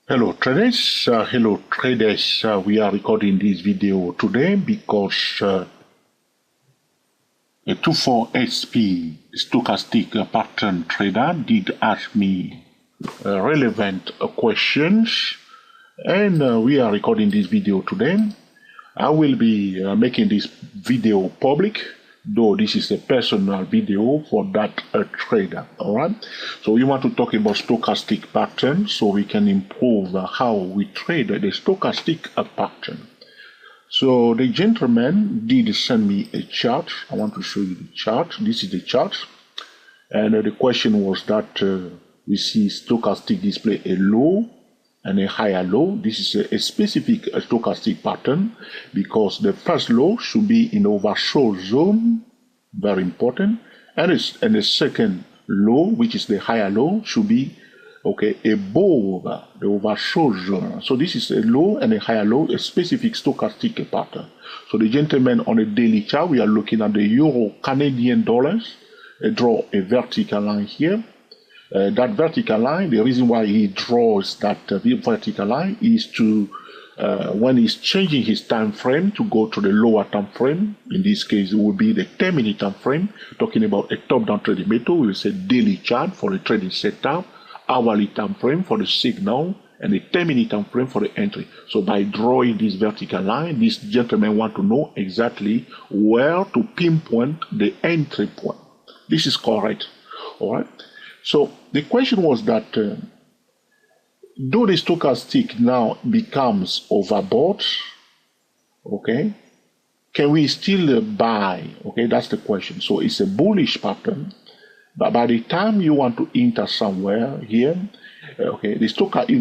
Hello traders. We are recording this video today because a 24SP stochastic pattern trader did ask me relevant questions, and we are recording this video today. I will be making this video public, though this is a personal video for that trader. All right, so we want to talk about stochastic pattern so we can improve how we trade the stochastic pattern. So the gentleman did send me a chart. I want to show you the chart. This is the chart, and the question was that we see stochastic display a low and a higher low. This is a specific stochastic pattern because the first low should be in oversold zone, very important, and the second low, which is the higher low, should be above the oversold zone. So this is a low and a higher low, a specific stochastic pattern. So the gentleman on a daily chart, we are looking at the euro Canadian dollars. Draw a vertical line here. That vertical line, the reason why he draws that vertical line is to, when he's changing his time frame to go to the lower time frame, in this case it will be the 10-minute time frame, talking about a top-down trading method. We will say daily chart for the trading setup, hourly time frame for the signal, and the 10-minute time frame for the entry. So by drawing this vertical line, this gentleman want to know exactly where to pinpoint the entry point. This is correct. All right. So the question was that though the stochastic now becomes overbought, can we still buy? That's the question. So it's a bullish pattern, but by the time you want to enter somewhere here, if the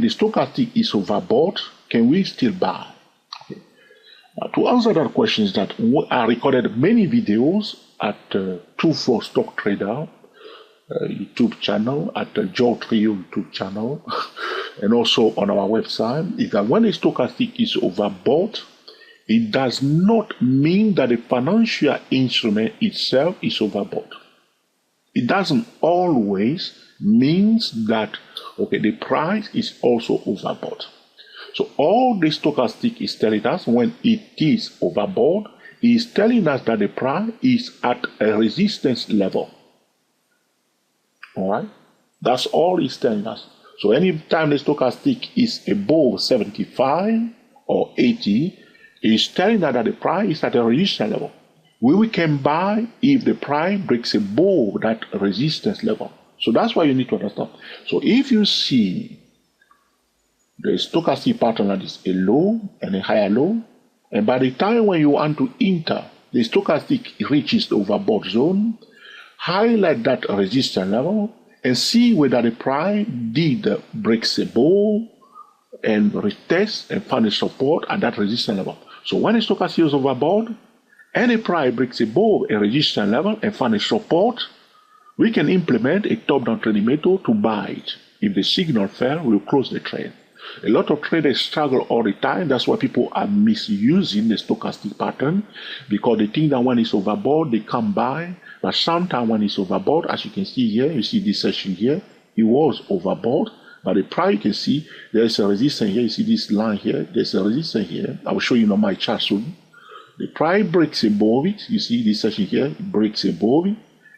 stochastic is overbought, can we still buy? To answer that question is that I recorded many videos at 24 Stock Trader YouTube channel, at the Joe Trio YouTube channel, and also on our website, is that when a stochastic is overbought, it does not mean that the financial instrument itself is overbought. It doesn't always means that the price is also overbought. So all the stochastic is telling us when it is overbought, it is telling us that the price is at a resistance level. All right, that's all it's telling us. So anytime the stochastic is above 75 or 80, it's telling us that the price is at a resistance level. We can buy if the price breaks above that resistance level. So that's why you need to understand. So if you see the stochastic pattern that is a low and a higher low, and by the time when you want to enter, the stochastic reaches the overbought zone, highlight that resistance level and see whether the price did break above and retest and find a support at that resistance level. So when the stochastic is overbought and the price breaks above a resistance level and find a support, we can implement a top-down trading method to buy it. If the signal fails, we'll close the trade. A lot of traders struggle all the time. That's why people are misusing the stochastic pattern, because they think that when it's overbought, they can't buy. But sometimes when it's overbought, as you can see here, you see this section here, it was overbought. But the price, you can see there's a resistance here. You see this line here, there's a resistance here. I will show you on my chart soon. The price breaks above it. You see this section here, it breaks above it.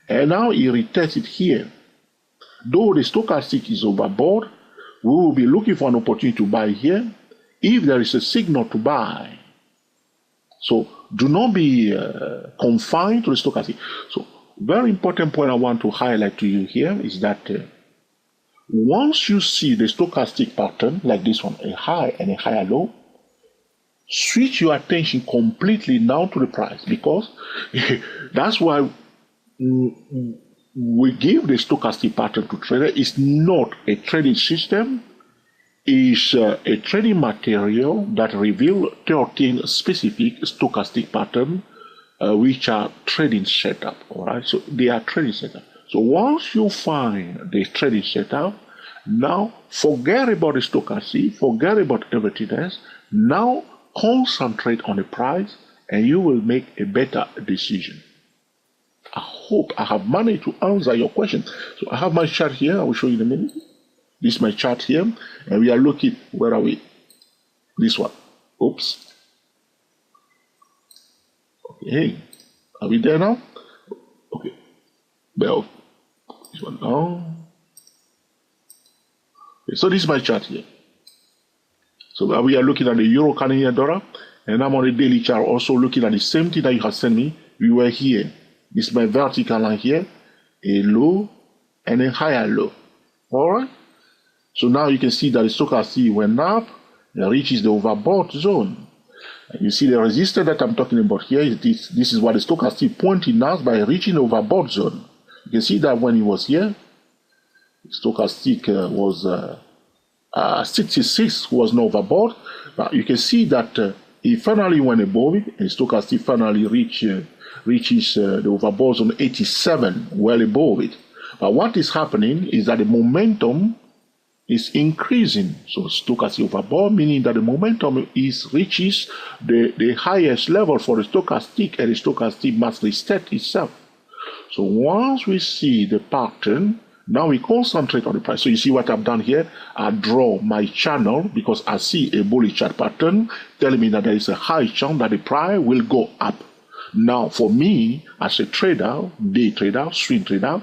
And now it retests it here. Though the stochastic is overbought, we will be looking for an opportunity to buy here if there is a signal to buy. So do not be confined to the stochastic. So very important point I want to highlight to you here is that once you see the stochastic pattern like this one, a high and a higher low, switch your attention completely now to the price, because that's why we give the stochastic pattern to trader. It's not a trading system. It's a trading material that reveals 13 specific stochastic patterns, which are trading setup. All right, so they are trading setup. So once you find the trading setup, now forget about the stochastic, forget about everything else. Now concentrate on the price, and you will make a better decision. I hope I have managed to answer your question. So I have my chart here. I will show you in a minute. This is my chart here, and we are looking, where are we? This one. Oops. Okay. Are we there now? Okay. Well, this one now. Okay, so this is my chart here. So we are looking at the Euro Canadian dollar, and I'm on the daily chart also looking at the same thing that you have sent me. We were here. This is my vertical line here, a low and a higher low. All right. So now you can see that the stochastic went up and reaches the overbought zone. And you see the resistance that I'm talking about here is this. This is what the stochastic pointing out by reaching the overbought zone. You can see that when it was here, the stochastic was 66 was not overbought, but you can see that it finally went above it, and stochastic finally reaches the overbought zone 87, well above it. But what is happening is that the momentum is increasing. So stochastic overbought, meaning that the momentum reaches the highest level for the stochastic, and the stochastic must reset itself. So once we see the pattern, now we concentrate on the price. So you see what I've done here? I draw my channel because I see a bullish chart pattern telling me that there is a high chance that the price will go up. Now for me, as a trader, day trader, swing trader,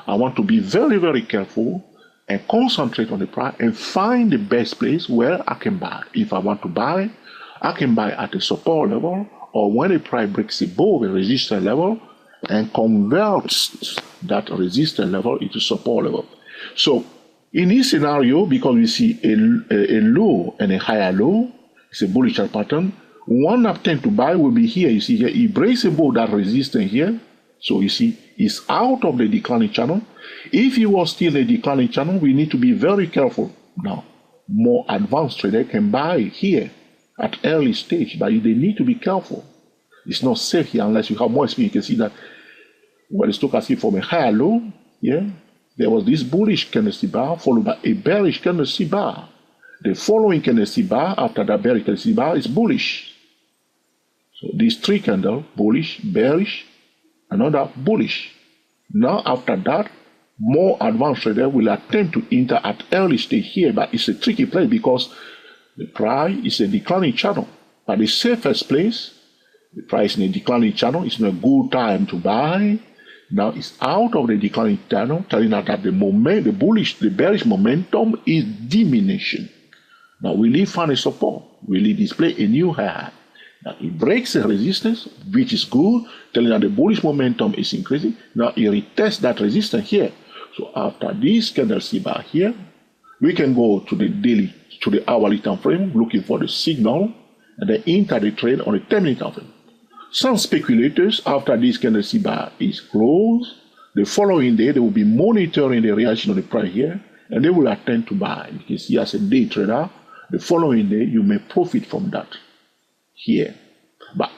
I want to be very, very careful and concentrate on the price and find the best place where I can buy. If I want to buy, I can buy at a support level, or when the price breaks above a resistance level and converts that resistance level into support level. So in this scenario, because we see a low and a higher low, it's a bullish chart pattern, one attempt to buy will be here. You see here, it breaks above that resistance here. So you see, it's out of the declining channel. If you are still a declining channel, we need to be very careful. Now, more advanced trader can buy here at early stage, but they need to be careful. It's not safe here unless you have more experience. You can see that when the stochastic from a higher low, there was this bullish candlestick bar followed by a bearish candlestick bar. The following candlestick bar after that bearish candlestick bar is bullish. So these three candles, bullish, bearish, another bullish. Now after that, more advanced trader will attempt to enter at early stage here, but it's a tricky place because the price is a declining channel. But the safest place, the price in a declining channel, is not a good time to buy. Now it's out of the declining channel, telling us that the bearish momentum is diminishing. Now will it find a support? Will it display a new high? Now it breaks the resistance, which is good, telling that the bullish momentum is increasing. Now it retests that resistance here. So after this candlestick bar here, we can go to the hourly time frame, looking for the signal, and then enter the trade on the 10-minute time frame. Some speculators, after this candlestick bar is closed, the following day they will be monitoring the reaction of the price here, and they will attempt to buy. You can see as a day trader, the following day you may profit from that here. But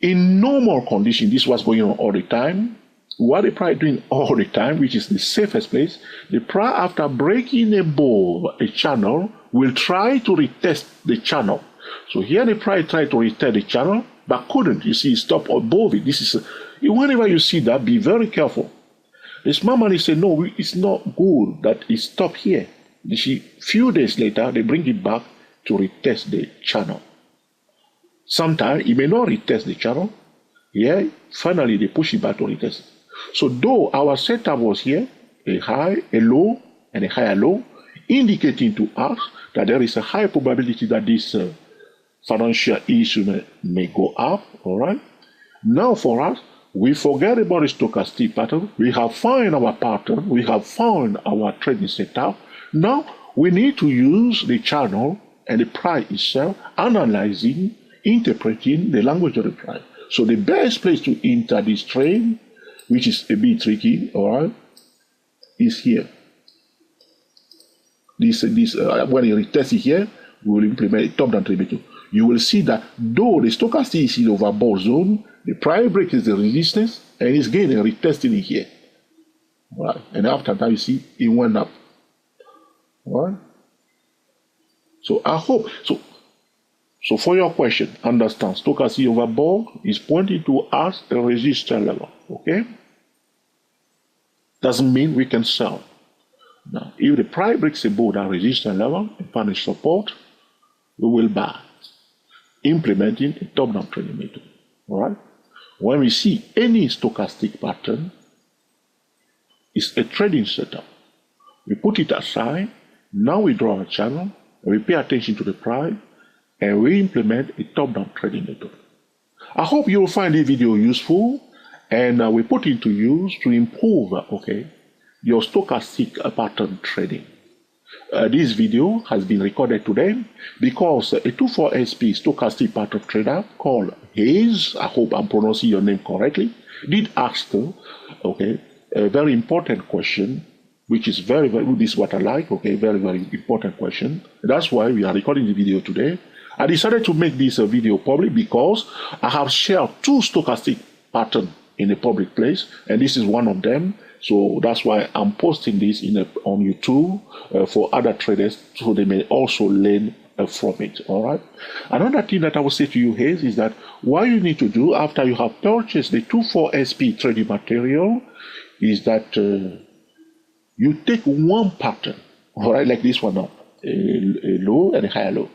in normal condition, this was going on all the time. What the price doing all the time, which is the safest place, the price after breaking above a channel will try to retest the channel. So here the price tried to retest the channel, but couldn't. You see, stop above it. This is whenever you see that, be very careful. The smart money say no, it's not good that it stopped here. You see, few days later they bring it back to retest the channel. Sometimes it may not retest the channel. Finally they push it back to retest. So though our setup was here, a high, a low, and a higher low, indicating to us that there is a high probability that this financial instrument may go up, all right? Now for us, we forget about the stochastic pattern. We have found our pattern. We have found our trading setup. Now we need to use the channel and the price itself, analyzing, interpreting the language of the price. So the best place to enter this trade, which is a bit tricky, all right, is here. When you retest it here, we will implement a top-down trade. You will see that though the stochastic is in the overbought zone, the price break is the resistance, and it's getting retesting it here. All right, and after that, you see it went up. All right. So I hope so. For your question, understand stochastic overbought is pointing to us a resistance level. Okay. Doesn't mean we can sell. Now, if the price breaks above that resistance level and find a support, we will buy, implementing a top-down trading method. All right? When we see any stochastic pattern, it's a trading setup. We put it aside. Now we draw a channel, and we pay attention to the price, and we implement a top-down trading method. I hope you will find this video useful, and we put it to use to improve, your stochastic pattern trading. This video has been recorded today because a 24SP stochastic pattern trader called Hayes, I hope I'm pronouncing your name correctly, did ask a very important question, which is this is what I like, very important question. That's why we are recording the video today. I decided to make this video public because I have shared 2 stochastic patterns in a public place, and this is one of them. So that's why I'm posting this on YouTube for other traders so they may also learn from it. All right. Another thing that I will say to you, Hayes, is that what you need to do after you have purchased the 24SP trading material is that you take one pattern, all right, like this one now, a low and a higher low.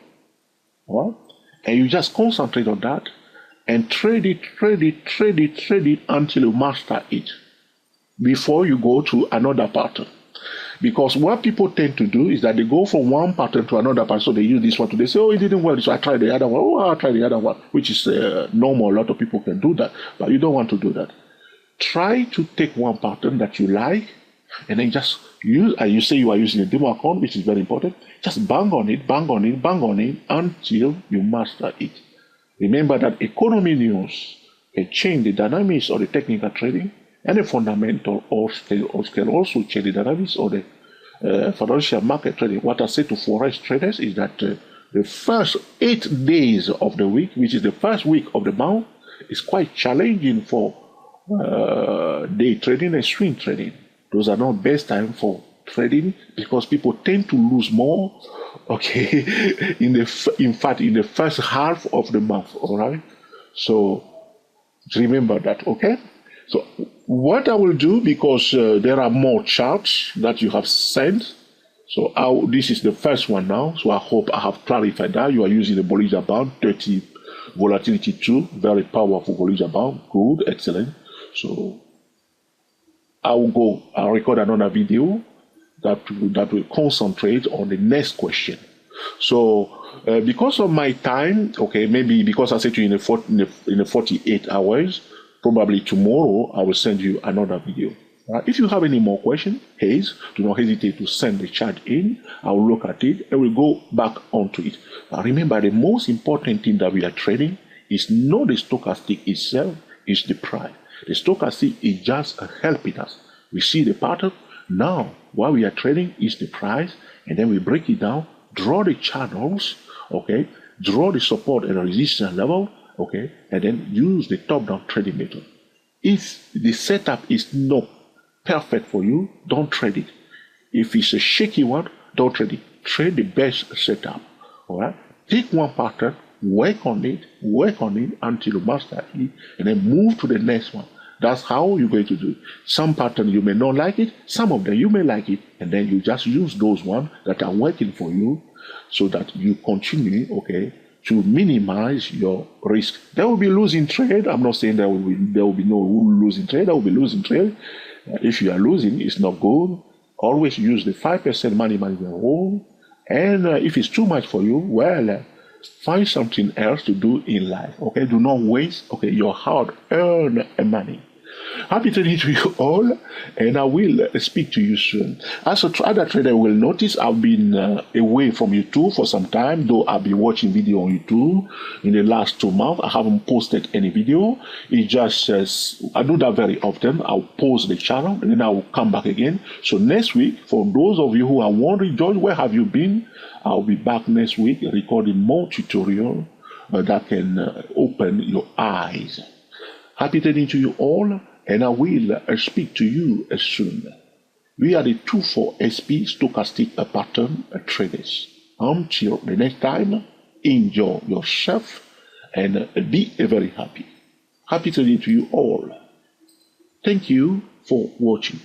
All right? And you just concentrate on that and trade it until you master it before you go to another pattern. Because what people tend to do is that they go from one pattern to another pattern. So they use this one today, say, oh, it didn't work, so I tried the other one. Oh, I tried the other one, which is normal. A lot of people can do that, but you don't want to do that. Try to take one pattern that you like, and then just use, and you say you are using a demo account, which is very important. Just bang on it until you master it. Remember that economy news can change the dynamics of the technical trading, and the fundamental can also change the dynamics of the financial market trading. What I say to forex traders is that the first 8 days of the week, which is the first week of the month, is quite challenging for day trading and swing trading. Those are not best time for trading because people tend to lose more, in fact, in the first half of the month, all right? So remember that, okay? So what I will do, because there are more charts that you have sent, so this is the first one now, so I hope I have clarified that. You are using the Bollinger Band, 30 volatility 2, very powerful Bollinger Band, good, excellent. So I'll record another video that will concentrate on the next question. So because of my time, maybe because I said to you in the 48 hours, probably tomorrow I will send you another video. If you have any more questions, Hayes, do not hesitate to send the chat in. I will look at it and we'll go back onto it. Remember, the most important thing that we are trading is not the stochastic itself, it's the price. The stochastic is just helping us. We see the pattern. Now, what we are trading is the price, and then we break it down, draw the channels, draw the support and resistance level, and then use the top-down trading method. If the setup is not perfect for you, don't trade it. If it's a shaky one, don't trade it. Trade the best setup. All right? Take one pattern, work on it until you master it, and then move to the next one. That's how you're going to do it. Some pattern you may not like it, some of them you may like it, and then you just use those ones that are working for you so that you continue, to minimize your risk. There will be losing trade. I'm not saying there will be no losing trade. There will be losing trade. If you are losing, it's not good. Always use the 5% money management rule. And if it's too much for you, well, find something else to do in life. Do not waste your hard-earned money. Happy trading to you all, and I will speak to you soon. As other trader will notice, I've been away from YouTube for some time, though I've been watching video on YouTube in the last 2 months. I haven't posted any video. It just I do that very often. I'll post the channel and then I will come back again. So next week, for those of you who are wondering, George, where have you been? I'll be back next week recording more tutorial that can open your eyes. Happy trading to you all, and I will speak to you soon. We are the 24SP stochastic pattern traders. Until the next time, enjoy yourself and be very happy. Happy trading to you all. Thank you for watching.